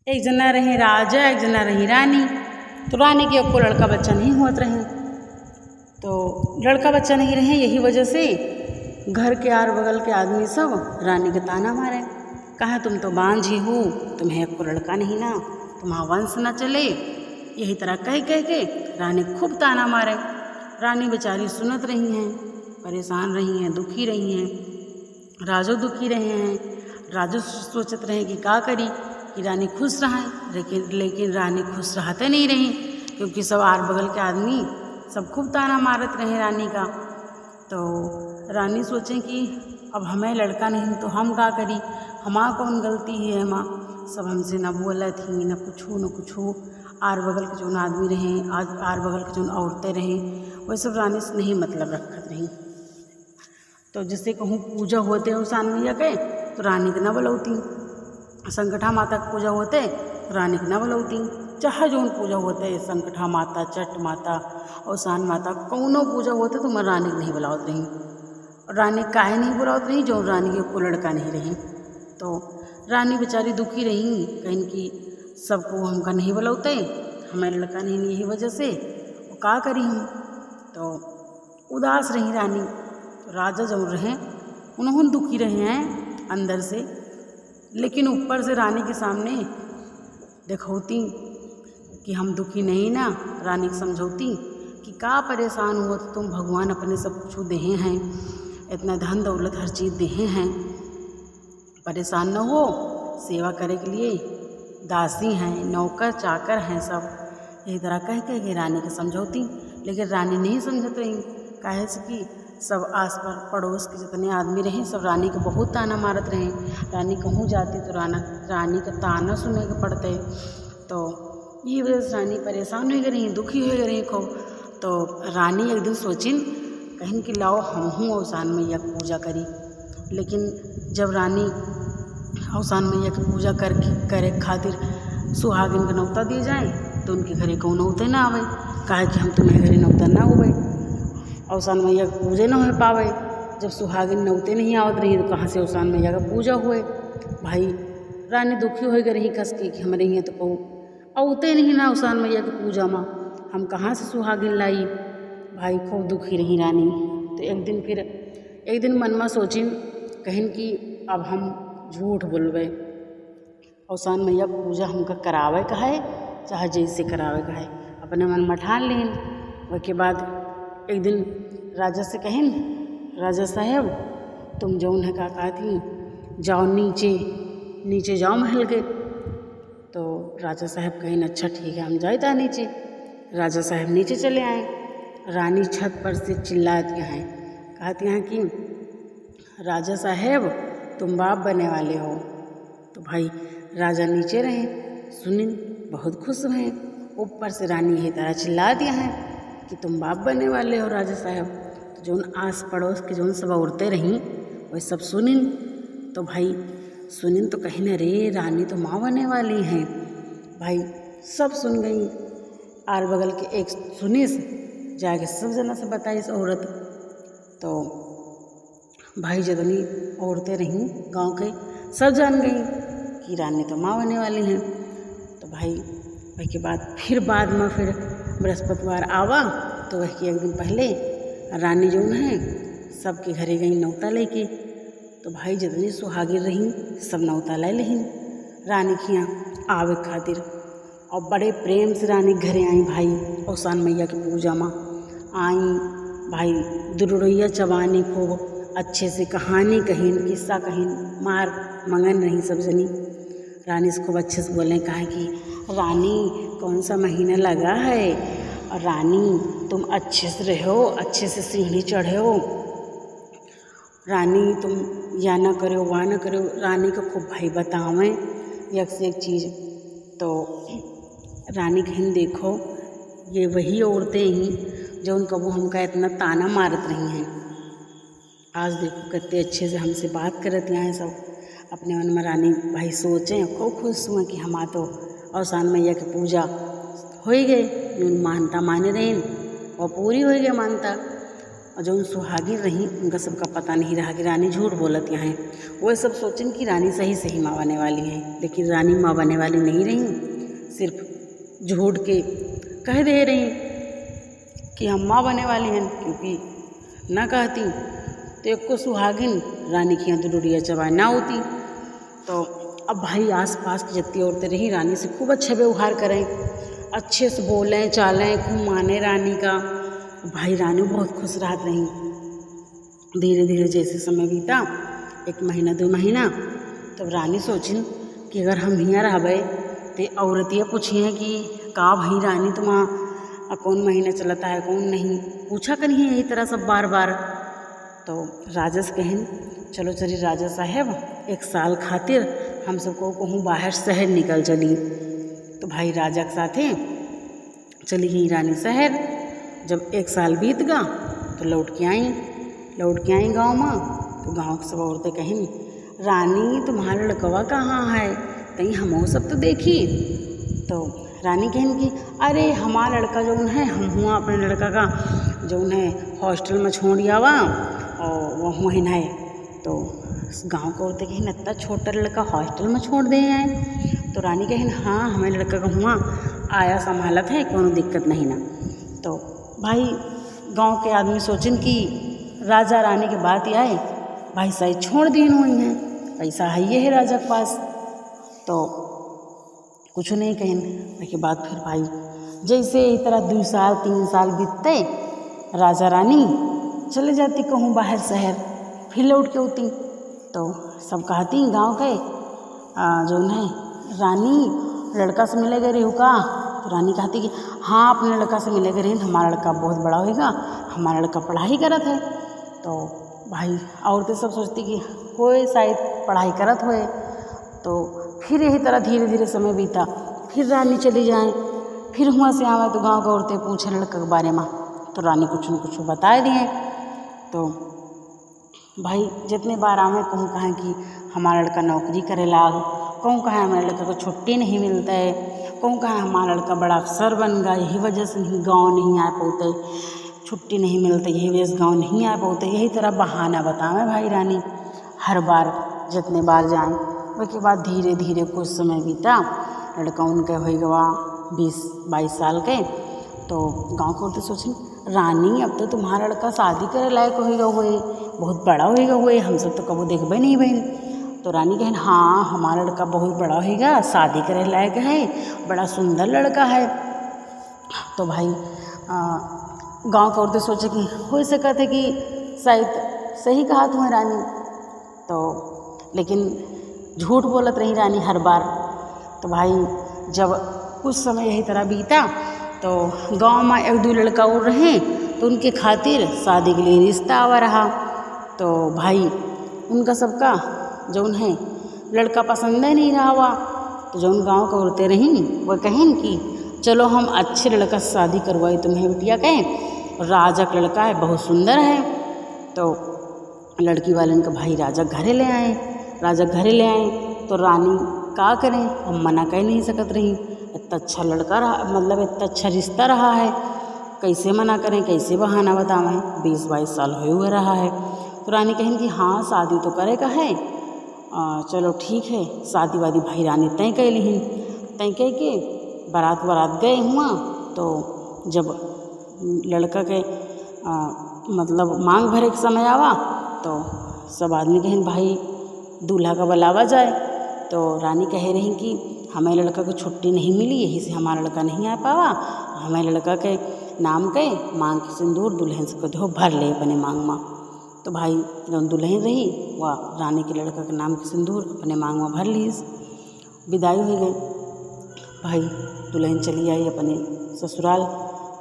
एक जना रहे राजा, एक जना रही रानी। तो रानी के को लड़का बच्चा नहीं होत रहे। तो लड़का बच्चा नहीं रहे, यही वजह से घर के आर बगल के आदमी सब रानी के ताना मारे, कहा तुम तो बांझी हो, तुम्हें एक को लड़का नहीं ना, तुम्हारा वंश न चले। यही तरह कह के रानी खूब ताना मारे। रानी बेचारी सुनत रही हैं, परेशान रही हैं, दुखी रही हैं। राजो दुखी रहे हैं। राजो सोचत रहे कि का करी कि रानी खुश रहें, लेकिन रानी खुश रहते नहीं रही, क्योंकि सब आर बगल के आदमी सब खूब ताना मारत रहे रानी का। तो रानी सोचें कि अब हमें लड़का नहीं तो हम का करी, हमारा कौन गलती है, सब हमसे न बोलत थी न कुछ। आर बगल के जो आदमी रहें, आज आर बगल के जो औरतें रहें, वही सब रानी से नहीं मतलब रखत रही। तो जैसे कहूँ पूजा होते हैं उसान मैया के, तो रानी के न बुलौती। संकटा माता की पूजा होते तो रानी के न बुलौती। चाहे जो पूजा होते, संकटा माता, चट माता, औसान माता, कौनो पूजा होते तो मैं रानी के नहीं बुलावत रही। और रानी काहे नहीं बुलावत रही, जो रानी के को लड़का नहीं रही। तो रानी बेचारी दुखी रही, कहीं कि सबको हमका नहीं बुलाते, हमें लड़का नहीं, यही वजह से वो का करी हम। तो उदास रही रानी। तो राजा जो रहे उन्होंने दुखी रहे हैं अंदर से, लेकिन ऊपर से रानी के सामने देखौती कि हम दुखी नहीं ना। रानी को समझौती कि का परेशान हुआ, तो तुम भगवान अपने सब कुछ देहे हैं, इतना धन दौलत हर चीज़ देहे हैं, परेशान न हो। सेवा करे के लिए दासी हैं, नौकर चाकर हैं सब। यही तरह कह के रानी को समझौती, लेकिन रानी नहीं समझत रही। काहे से कि सब आस पड़ोस के जितने आदमी रहे सब रानी को बहुत ताना मारत रहे। रानी कहूँ जाती तो रानी का ताना सुने के पड़ते। तो ये वजह से रानी परेशान हो रही, दुखी हो रही खूब। तो रानी एक दिन सोचिन कहीं कि लाओ हम हूँ औसान मैया की पूजा करी। लेकिन जब रानी औसान मैया की पूजा करे खातिर सुहागिन के नौता दिए जाए, तो उनके घरे कौन नौते ना आवे, काहे कि हम तुम्हें घरे नौता ना हुए, औसान मैया की पूजा न हो पावे। जब सुहागिन नौते नहीं आवत रही, तो कहाँ से औसान मैया का पूजा हुए। भाई रानी दुखी हो गई रही कस के कि हमारे यहाँ तो कहूँ औते नहीं ना औसान मैया की पूजा में, हम कहाँ से सुहागिन लाई। भाई खूब दुखी रही रानी। तो एक दिन मन में सोचिन कहीं कि अब हम झूठ बोलबे, औसान मैया पूजा हमका करावे का है, चाहे जैसे करावे का है, अपने मन में ठान लेन। उसके बाद एक दिन राजा से कहें, राजा साहब तुम जौन है का कहती, जाओ नीचे जाओ महल के। तो राजा साहब कहें अच्छा ठीक है हम जाए था नीचे। राजा साहब नीचे चले आए। रानी छत पर से चिल्लाती हैं, कहती हैं कि राजा साहब तुम बाप बने वाले हो। तो भाई राजा नीचे रहे, सुनिन बहुत खुश हैं। ऊपर से रानी यही तरह चिल्ला दिया है कि तुम बाप बने वाले हो राजा साहब। तो जो आस पड़ोस के जो सब औरतें रहीं वही सब सुनिन। तो भाई सुनिन तो कहीं न रे रानी तो माँ बने वाली हैं। भाई सब सुन गई। आर बगल के एक सुनिस जाके सब जना से बताई इस औरत। तो भाई जितनी औरतें रहीं गांव के सब जान गई कि रानी तो माँ बने वाली हैं। तो भाई के बाद में फिर बृहस्पतिवार आवा, तो वह एक दिन पहले रानी जो है सबके घरे गई नौता लेके। तो भाई जितनी सुहागिन रहीं सब नौता ले लेहिन रानी के यहाँ आवे खातिर। और बड़े प्रेम से रानी घरे आई भाई, औसान मैया की पूजा में आई। भाई दुरुड़ैया चबानी खूब अच्छे से कहानी कहीन, किस्सा कहीन, मार मंगन रही सब जनी। रानी से खूब अच्छे से बोले, कहा कि रानी कौन सा महीना लगा है, और रानी तुम अच्छे से रहो, अच्छे से सीढ़ी चढ़ो, रानी तुम या ना करो वह ना करो। रानी को खूब भाई बतावें एक से एक चीज़। तो रानी कहीं देखो ये वही औरतें ही जो उनका वो हमका इतना ताना मारत रही हैं, आज देखो कितने अच्छे से हमसे बात करती हैं सब। अपने मन में रानी भाई सोचें खूब खुश हुए कि हमारा तो औसान मैया की पूजा हो ही गई, मानता माने रहें और पूरी हो गई मानता। और जो सुहागिन रही उनका सबका पता नहीं रहा कि रानी झूठ बोलत यहाँ है। वो सब सोचें कि रानी सही सही माँ बने वाली हैं, लेकिन रानी माँ बने वाली नहीं रही, सिर्फ झूठ के कह दे रही कि हम माँ बने वाली हैं, क्योंकि ना कहती तो एक को सुहागिन रानी की यहाँ तो डुडिया चबाए ना होती। तो अब भाई आसपास की जितनी औरतें रही रानी से खूब अच्छा व्यवहार करें, अच्छे से बोलें चालें, खूब माने रानी का। भाई रानी बहुत खुश रहत रही। धीरे धीरे जैसे समय बीता, 1 महीना 2 महीना, तब रानी सोचिन कि अगर हम यहाँ रहबे तो औरतियाँ पूछिए कि का भाई रानी तुम्हारा कौन महीना चलता है कौन नहीं, पूछा करिए यही तरह सब बार बार। तो राजा से कहन चलो चली राजा साहब 1 साल खातिर हम सबको कहूँ बाहर शहर निकल चली। तो भाई राजा के साथे चली गई रानी शहर। जब 1 साल बीत गया तो लौट के आई गाँव में। तो गाँव की सब औरतें कहीं रानी तुम्हारा लड़कवा कहाँ है, कहीं हम सब तो देखी। तो रानी कहन कि अरे हमारा लड़का जौन है हम हुआ अपने लड़का का जौन है हॉस्टल में छोड़ आवा और वह वहीं है। तो गांव को औरतें कहीं इतना छोटा लड़का हॉस्टल में छोड़ दे आए। तो रानी कहें हाँ हमारे लड़का का हुआ आया संभालत है, कोनो दिक्कत नहीं ना। तो भाई गांव के आदमी सोचन कि राजा रानी के बात ही आए, भाई सही छोड़ दिन हुई हैं, पैसा है ये है राजा के पास। तो कुछ नहीं कहें के बाद फिर भाई जैसे इस तरह 2 साल 3 साल बीतते, राजा रानी चले जाती कहूँ बाहर शहर, फिर लौट के होती। तो सब कहती गांव के जो है रानी लड़का से मिले गए रहू का। तो रानी कहती कि हाँ अपने लड़का से मिले गए रही, हमारा लड़का बहुत बड़ा होगा, हमारा लड़का पढ़ाई करत है। तो भाई औरतें सब सोचती कि कोई शायद पढ़ाई करत होए। तो फिर यही तरह धीरे धीरे समय बीता, फिर रानी चली जाए, फिर हुआ से आवे तो गाँव की औरतें पूछे लड़का के बारे में। तो रानी कुछ न कुछ बता दिए। तो भाई जितने बार आवे कहूँ कहें कि हमारा लड़का नौकरी करेला, कहूँ कहें हमारे लड़का को छुट्टी नहीं मिलता है, कहूँ कहें हमारा लड़का बड़ा अफसर बन गया, यही वजह से नहीं गाँव नहीं आ पाते, छुट्टी नहीं मिलती यही वजह से गाँव नहीं आ पाते। यही तरह बहाना बतावे भाई रानी हर बार जितने बार जाए। उसके बाद धीरे धीरे कुछ समय बीता, लड़का उनके हो गवा 20-22 साल के। तो गाँव को औरतें सोची रानी अब तो तुम्हारा लड़का शादी करे लायक होएगा हुए, बहुत बड़ा होएगा हुए, हम सब तो कबो देखबे नहीं बहन। तो रानी कहन हाँ हमारा लड़का बहुत बड़ा होएगा, शादी करे लायक है, बड़ा सुंदर लड़का है। तो भाई गांव की औरतें सोचे कि हो सकता है कि शायद सही कहा तुम्हें रानी। तो लेकिन झूठ बोलत रही रानी हर बार। तो भाई जब कुछ समय यही तरह बीता तो गांव में 1-2 लड़का और रहे, तो उनके खातिर शादी के लिए रिश्ता आवा रहा। तो भाई उनका सबका जौन है लड़का पसंद नहीं रहा हुआ। तो जौन गांव के औरतें रहीं वह कहें कि चलो हम अच्छे लड़का से शादी करवाई तुम्हें बिटिया कहें, राजा का लड़का है बहुत सुंदर है। तो लड़की वाले का भाई राजा घरे ले आए। तो रानी का करें, हम मना कह नहीं सकत रही, इतना अच्छा लड़का रहा, मतलब इतना अच्छा रिश्ता रहा है, कैसे मना करें, कैसे बहाना बतावें, 20-22 साल हुए रहा है। तो रानी कहें कि हाँ शादी तो करे का है, चलो ठीक है शादी वादी भाई रानी तय कह ली। तय कह के बारात गए हुआ। तो जब लड़का के मतलब मांग भरे के समय आवा तो सब आदमी कहें भाई दूल्हा का बुलावा जाए। तो रानी कह रही कि हमें लड़का को छुट्टी नहीं मिली, यही से हमारा लड़का नहीं आ पावा, हमें लड़का के नाम के मांग के सिंदूर दुल्हन से कदो भर ले अपने मांग में। तो भाई जब दुल्हन रही वह रानी के लड़का के नाम के सिंदूर अपने मांग में भर ली। विदाई हो गई। भाई दुल्हन चली आई अपने ससुराल,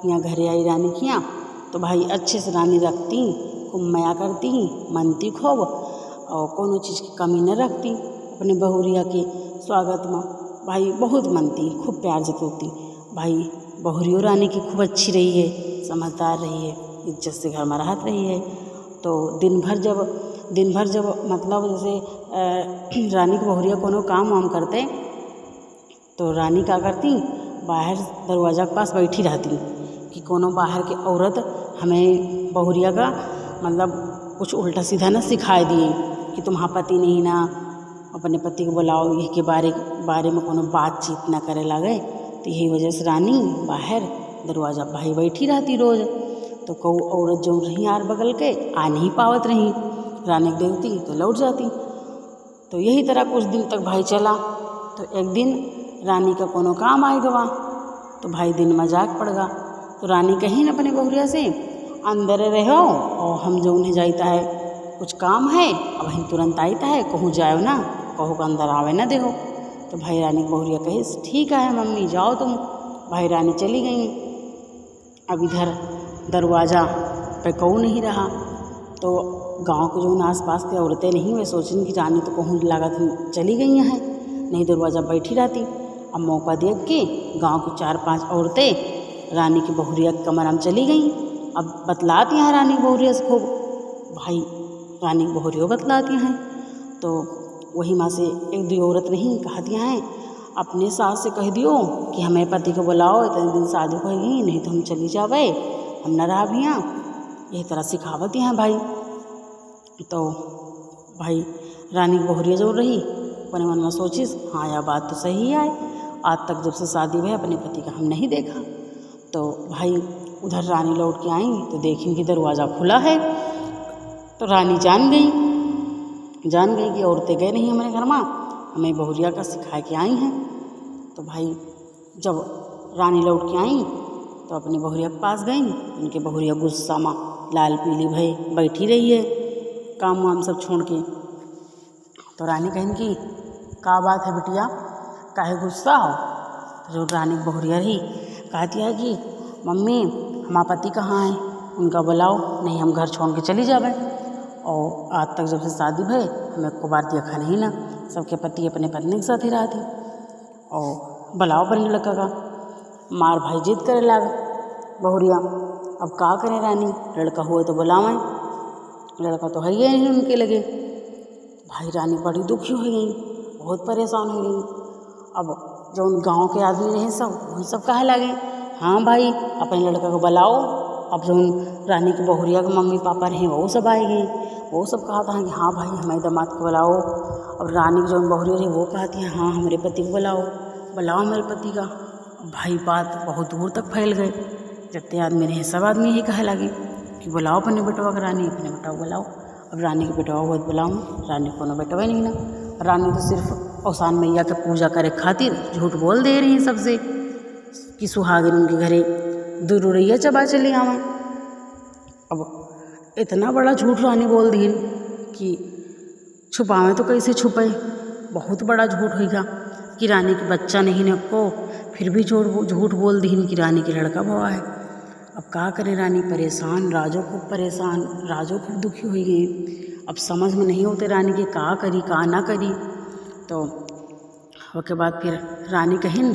यहाँ घरे आई रानी के यहाँ। तो भाई अच्छे से रानी रखती, खूब माया करती, मनती खूब, और कोनो चीज़ की कमी न रखती अपने बहुरिया के स्वागत में। भाई बहुत मनती, खूब प्यार जतौती। भाई बहुरियो रानी की खूब अच्छी रही है, समझदार रही है, इज्जत से घर में रहत रही है। तो दिन भर जब मतलब जैसे रानी की बहुरिया कोनो काम वाम करते तो रानी क्या करती, बाहर दरवाज़ा के पास बैठी रहती कि कोनो बाहर के औरत हमें बहुरिया का मतलब कुछ उल्टा सीधा न सिखाए दिए कि तुम्हारा पति नहीं ना अपने पति को बुलाओ, यह के बारे में कोनो बातचीत न करे लगे। तो यही वजह से रानी बाहर दरवाजा भाई बैठी रहती रोज। तो कऊ औरत जो रही आर बगल के आ नहीं पावत रही, रानी को देखती तो लौट जाती। तो यही तरह कुछ दिन तक भाई चला। तो एक दिन रानी का कोनो काम आए गवा, तो भाई दिन मजाक पड़ गा। तो रानी कहीं न अपने बहुरिया से अंदर रहो और हम जो उन्हें जाता है कुछ काम है, अब हम तुरंत आईता है, कहूँ जाओ ना, कहू का अंदर आवे ना देखो। तो भाई रानी बहुरिया कहे ठीक है मम्मी जाओ तुम। भाई रानी चली गई। अब इधर दरवाज़ा पे कहू नहीं रहा। तो गांव के जो आस पास के औरतें नहीं, वे सोचें कि रानी तो कहूँ लागत चली गई हैं, नहीं दरवाज़ा बैठी रहती। अब मौका देख के गांव की 4-5 औरतें रानी की बहुरिया के कमरा में चली गई। अब बतलाती हैं रानी बहुरिया से खूब, भाई रानी बहुरिया बतलाती हैं। तो वही माँ से 1-2 औरत नहीं कहती हैं अपने सास से कह दियो कि हमें पति को बुलाओ, इतने दिन शादी हो गई, नहीं तो हम चली जावे, हम न रहा भी यहाँ। यही तरह सिखावती हैं भाई। तो भाई रानी की बहुरिया जो रही अपने मन में सोचिस हाँ यह बात तो सही है, आज तक जब से शादी हुई अपने पति का हम नहीं देखा। तो भाई उधर रानी लौट के आई तो देखी कि दरवाज़ा खुला है। तो रानी जान गई कि औरतें गए नहीं हमारे घर में, हमें बहुरिया का सिखा के आई हैं। तो भाई जब रानी लौट के आई तो अपनी बहुरिया के पास गई। उनके बहुरिया गुस्सा में लाल पीली भई बैठी रही है, काम वाम सब छोड़ के। तो रानी कहन की का बात है बिटिया, काहे गुस्सा हो। तो जो रानी की बहुरिया रही कहती है कि मम्मी हमारा पति कहाँ है, उनका बुलाओ, नहीं हम घर छोड़ के चली जावे। और आज तक जब से शादी भई हमें को बार देखा नहीं ना, सबके पति अपने पत्नी के साथ ही रहती। और बुलाओ बने लड़का का। मार भाई जिद करे लगा बहुरिया। अब का करें रानी, लड़का हुए तो बुलावें, लड़का तो है ही नहीं उनके लगे। भाई रानी बड़ी दुखी हो गई, बहुत परेशान हो गई। अब जो उन गांव के आदमी रहे सब सब कहे लगे हाँ भाई अपने लड़का को बुलाओ। अब जो रानी की बहुरिया के मम्मी पापा रहे वो सब आए गए, वो सब कहा था कि हाँ भाई हमारे दामाद को बुलाओ। अब रानी की जो बहुरिया रही वो कहती है हाँ हमारे पति को बुलाओ हमारे पति का। भाई बात बहुत दूर तक फैल गए। जितने आदमी रहे सब आदमी यही कहे लगे कि बुलाओ अपने बेटवा का, रानी अपने बेटा को बुलाओ। अब रानी के बेटवा को बुलाऊँ, रानी को बेटवा नहीं ना। रानी तो सिर्फ औसान मैया के पूजा करे खातिर झूठ बोल दे रही सबसे कि सुहागिन उनके घरे दुरुड़ैया चबा चली आवें। अब इतना बड़ा झूठ रानी बोल दी कि छुपावें तो कैसे छुपे, बहुत बड़ा झूठ होगा कि रानी के बच्चा नहीं न को, फिर भी झूठ बोल दी कि रानी के लड़का हुआ है। अब का करे रानी परेशान, राजो खूब परेशान, राजो खूब दुखी हो गई। अब समझ में नहीं होते रानी के का करी का ना करी। तो उसके बाद फिर रानी कहिन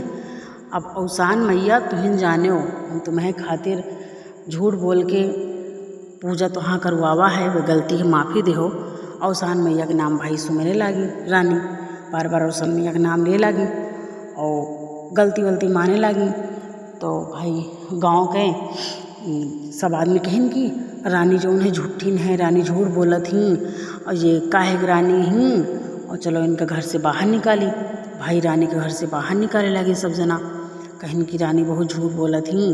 अब औसान मैया तुहिन जाने हो, हम तुम्हें खातिर झूठ बोल के पूजा तुहाँ करवावा है, वे गलती की माफ़ी दे हो। औसान मैया के नाम भाई सुमेरे लागी रानी, बार बार औसान मैया का नाम ले लागी और गलती माने लागी। तो भाई गांव के सब आदमी कहें कि रानी जो उन्हें झूठीन है, रानी झूठ बोलत ही और ये काहे रानी ही, और चलो इनका घर से बाहर निकाली। भाई रानी के घर से बाहर निकाले लगे सब जना, कहें कि रानी बहुत झूठ बोलत ही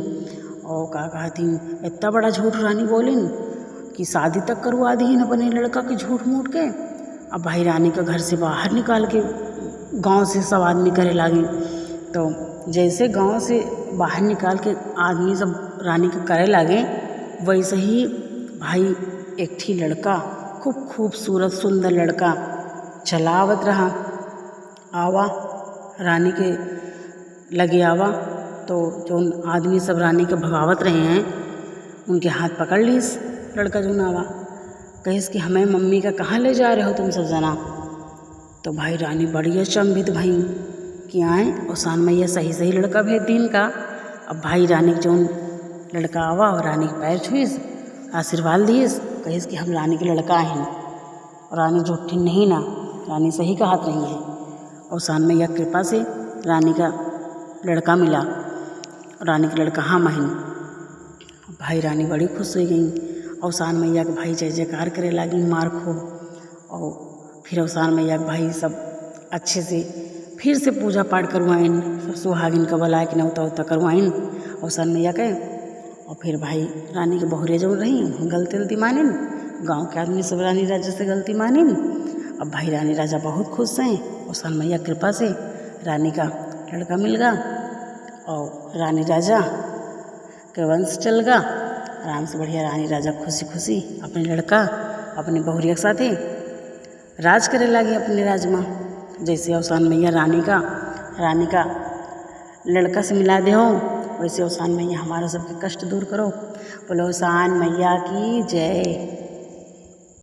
और का कहती इतना बड़ा झूठ रानी बोलिन कि शादी तक करवा दी न अपने लड़का के झूठ मूठ के। अब भाई रानी का घर से बाहर निकाल के गांव से सब आदमी करे लगे। तो जैसे गांव से बाहर निकाल के आदमी सब रानी के करे लगे, वैसे ही भाई एक ही लड़का खूब खूबसूरत सुंदर लड़का चलावत रहा, आवा रानी के लगे आवा। तो जो आदमी सब रानी के भगावत रहे हैं उनके हाथ पकड़ लीस लड़का जो आवा, कहिस कि हमें मम्मी का कहाँ ले जा रहे हो तुम सब जना। तो भाई रानी बड़ी अचंभित भई कि आए औसान मैया सही लड़का भेज दी इनका। अब भाई रानी के जो लड़का आवा और रानी के पैर छुईस, आशीर्वाद दिएस, कहिस कि हम रानी के लड़का हैं। और रानी झूठी नहीं ना, रानी सही कहत रही है। औसान मैया कृपा से रानी का लड़का मिला, रानी का लड़का हाँ महिन। भाई रानी बड़ी खुश हो गई। अवसान मैया के भाई जय जयकार करे लागी मार खूब। और फिर अवसान मैया के भाई सब अच्छे से फिर से पूजा पाठ करवाइन, सब सुहागिन का बुलाए कि नौता उता करवाइन अवसान मैया के। और फिर भाई रानी के बहुरे जो रही गलती उलती मानिन, गांव के आदमी सब रानी राजा से गलती मानिन। अब भाई रानी राजा बहुत खुश हैं, अवसान मैया कृपा से रानी का लड़का मिल गया और रानी राजा के वंश चल गया आराम से बढ़िया। रानी राजा खुशी खुशी अपने लड़का अपने बहुरिया के साथे राज करे लगी अपने राज में। जैसे अवसान मैया रानी का लड़का से मिला दे हो, वैसे अवसान मैया हमारा सबके कष्ट दूर करो। बोलो अवसान मैया की जय।